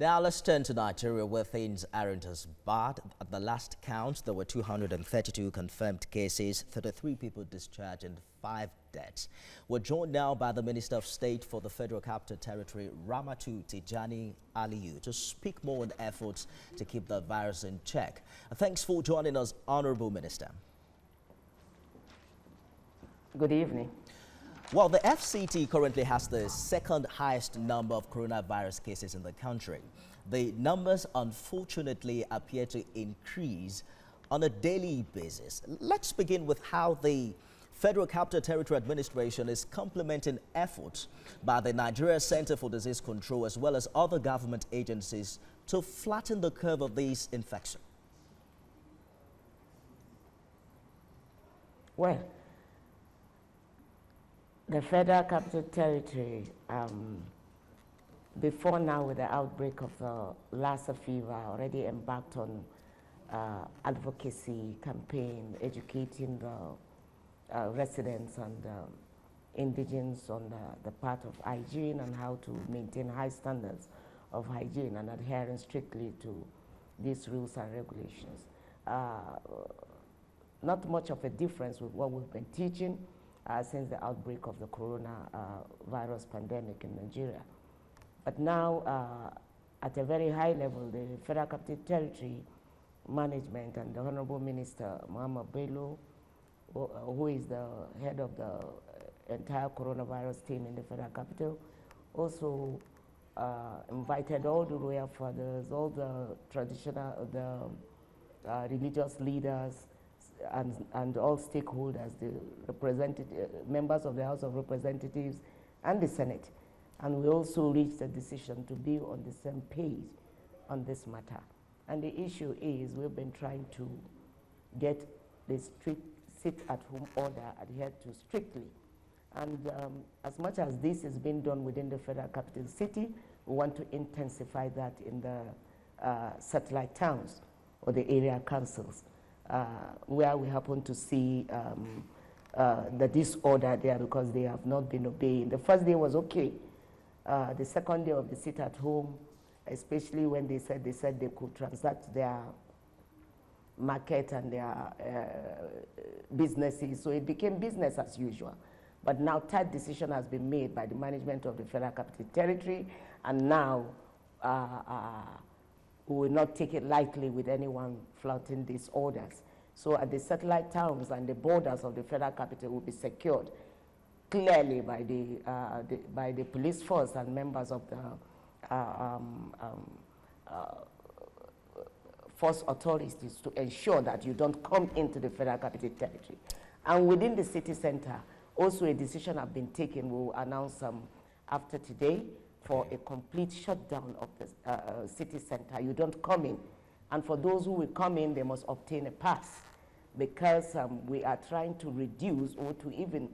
Now let's turn to Nigeria, where things aren't as bad. At the last count, there were 232 confirmed cases, 33 people discharged and 5 deaths. We're joined now by the Minister of State for the Federal Capital Territory, Ramatu Tijani Aliyu, to speak more on efforts to keep the virus in check. Thanks for joining us, Honorable Minister. Good evening. Well, the FCT currently has the second highest number of coronavirus cases in the country. The numbers, unfortunately, appear to increase on a daily basis. Let's begin with how the Federal Capital Territory Administration is complementing efforts by the Nigeria Center for Disease Control as well as other government agencies to flatten the curve of these infections. Well, the Federal Capital Territory, before now with the outbreak of the Lassa fever, already embarked on advocacy campaign, educating the residents and indigents on the part of hygiene and how to maintain high standards of hygiene and adhering strictly to these rules and regulations. Not much of a difference with what we've been teaching since the outbreak of the coronavirus pandemic in Nigeria. But now, at a very high level, the Federal Capital Territory management and the Honorable Minister, Muhammad Bello, who is the head of the entire coronavirus team in the Federal Capital, also invited all the royal fathers, all the traditional, religious leaders, and all stakeholders, the members of the House of Representatives and the Senate. And we also reached a decision to be on the same page on this matter. And the issue is we've been trying to get the strict sit-at-home order adhered to strictly. And as much as this is being done within the Federal Capital City, we want to intensify that in the satellite towns or the area councils, where we happen to see the disorder there because they have not been obeying. The first day was okay. The second day of the sit at home, especially when they said they could transact their market and their businesses, so it became business as usual. But now that decision has been made by the management of the Federal Capital Territory, and now we will not take it lightly with anyone flouting these orders. So at the satellite towns and the borders of the Federal Capital will be secured clearly by the police force and members of the force authorities to ensure that you don't come into the Federal Capital Territory. And within the city center, also a decision has been taken, we'll announce after today, for a complete shutdown of the city center. You don't come in. And for those who will come in, they must obtain a pass, because we are trying to reduce or to even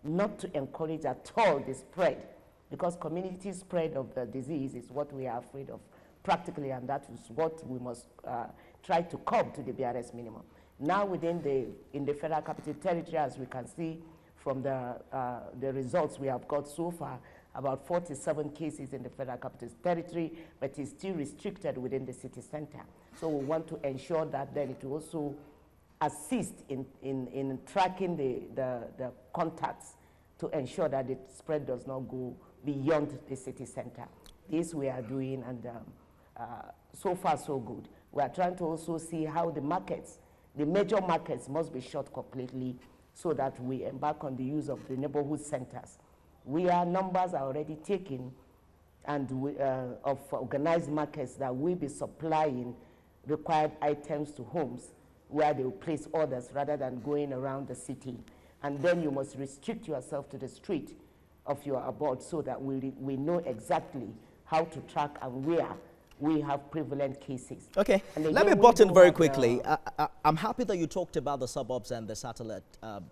not to encourage at all the spread, because community spread of the disease is what we are afraid of practically, and that is what we must try to curb to the BRS minimum. Now in the Federal Capital Territory, as we can see from the results we have got so far, about 47 cases in the Federal Capital Territory, but it's still restricted within the city center. So we want to ensure that then it will also assist in tracking the contacts to ensure that the spread does not go beyond the city center. This we are doing, and so far so good. We are trying to also see how the markets, the major markets, must be shut completely so that we embark on the use of the neighborhood centers. Numbers are already taken, and of organized markets that will be supplying required items to homes where they will place orders rather than going around the city. And then you must restrict yourself to the street of your abode so that we know exactly how to track and where we have prevalent cases. Okay, let me butt in very quickly. I'm happy that you talked about the suburbs and the satellite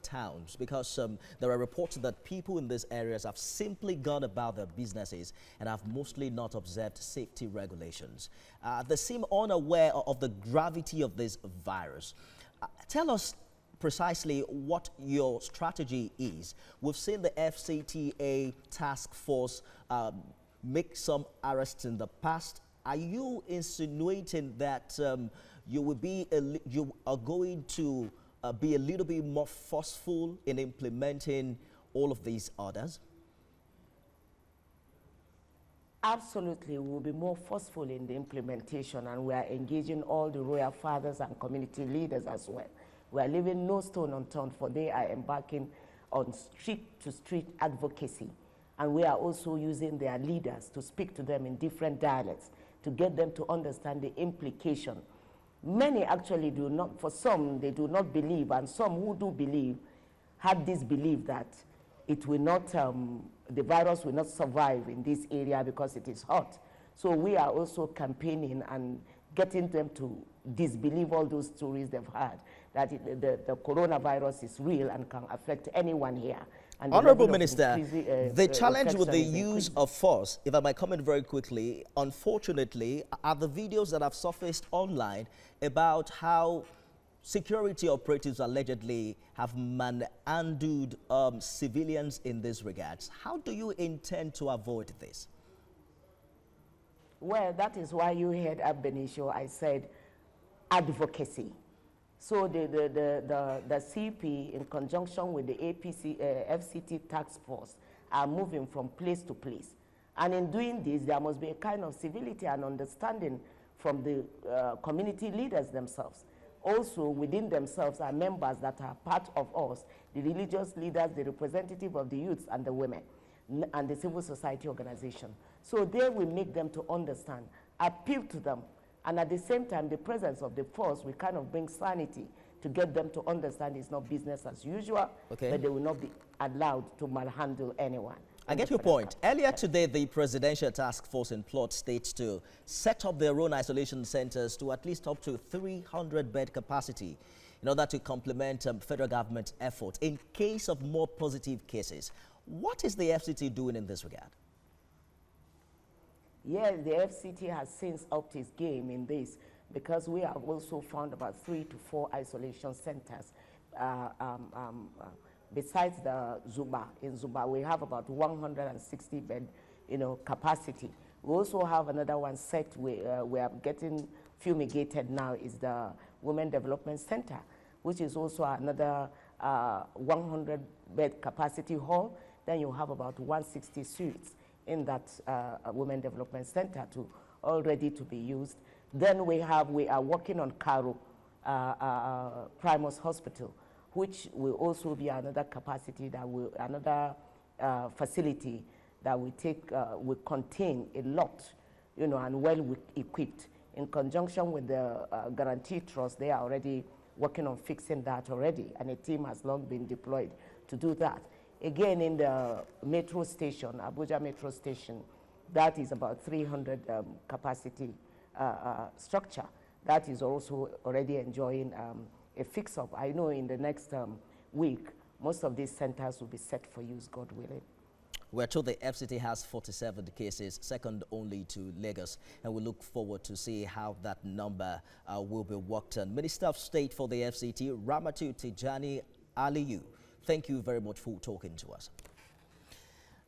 towns, because there are reports that people in these areas have simply gone about their businesses and have mostly not observed safety regulations. They seem unaware of the gravity of this virus. Tell us precisely what your strategy is. We've seen the FCTA task force make some arrests in the past. Are you insinuating that you are going to be a little bit more forceful in implementing all of these orders? Absolutely, we will be more forceful in the implementation, and we are engaging all the royal fathers and community leaders as well. We are leaving no stone unturned, for they are embarking on street-to-street advocacy, and we are also using their leaders to speak to them in different dialects to get them to understand the implication. Many actually do not, for some, they do not believe, and some who do believe have this belief that it will not, the virus will not survive in this area because it is hot. So we are also campaigning and getting them to disbelieve all those stories they've heard, that the coronavirus is real and can affect anyone here. And Honorable Minister, the challenge with the use of force, if I might comment very quickly, unfortunately, are the videos that have surfaced online about how security operatives allegedly have manhandled civilians in this regards. How do you intend to avoid this? Well, that is why you heard at Benicio, I said advocacy. So the CP, in conjunction with the FCT task force, are moving from place to place. And in doing this, there must be a kind of civility and understanding from the community leaders themselves. Also, within themselves are members that are part of us, the religious leaders, the representative of the youths and the women, and the civil society organization. So they will make them to understand, appeal to them, and at the same time, the presence of the force will kind of bring sanity to get them to understand it's not business as usual, but they will not be allowed to manhandle anyone. I get your point. Earlier today, the Presidential Task Force implored states to set up their own isolation centers to at least up to 300-bed capacity in order to complement federal government efforts in case of more positive cases. What is the FCT doing in this regard? Yes, the FCT has since upped its game in this, because we have also found about 3 to 4 isolation centers. Besides the Zuba, in Zuba, we have about 160 bed, capacity. We also have another one set we are getting fumigated now, is the Women Development Center, which is also another 100 bed capacity hall. Then you have about 160 suites in that Women Development Center all ready to be used. Then we are working on Karo Primus Hospital, which will also be another capacity that will, another facility that will contain a lot, and well equipped. In conjunction with the Guarantee Trust, they are already working on fixing that already, and a team has long been deployed to do that. Again, in the metro station, Abuja Metro Station, that is about 300 capacity structure. That is also already enjoying a fix-up. I know in the next week, most of these centers will be set for use, God willing. We're told the FCT has 47 cases, second only to Lagos, and we look forward to see how that number will be worked on. Minister of State for the FCT, Ramatu Tijani Aliyu, thank you very much for talking to us.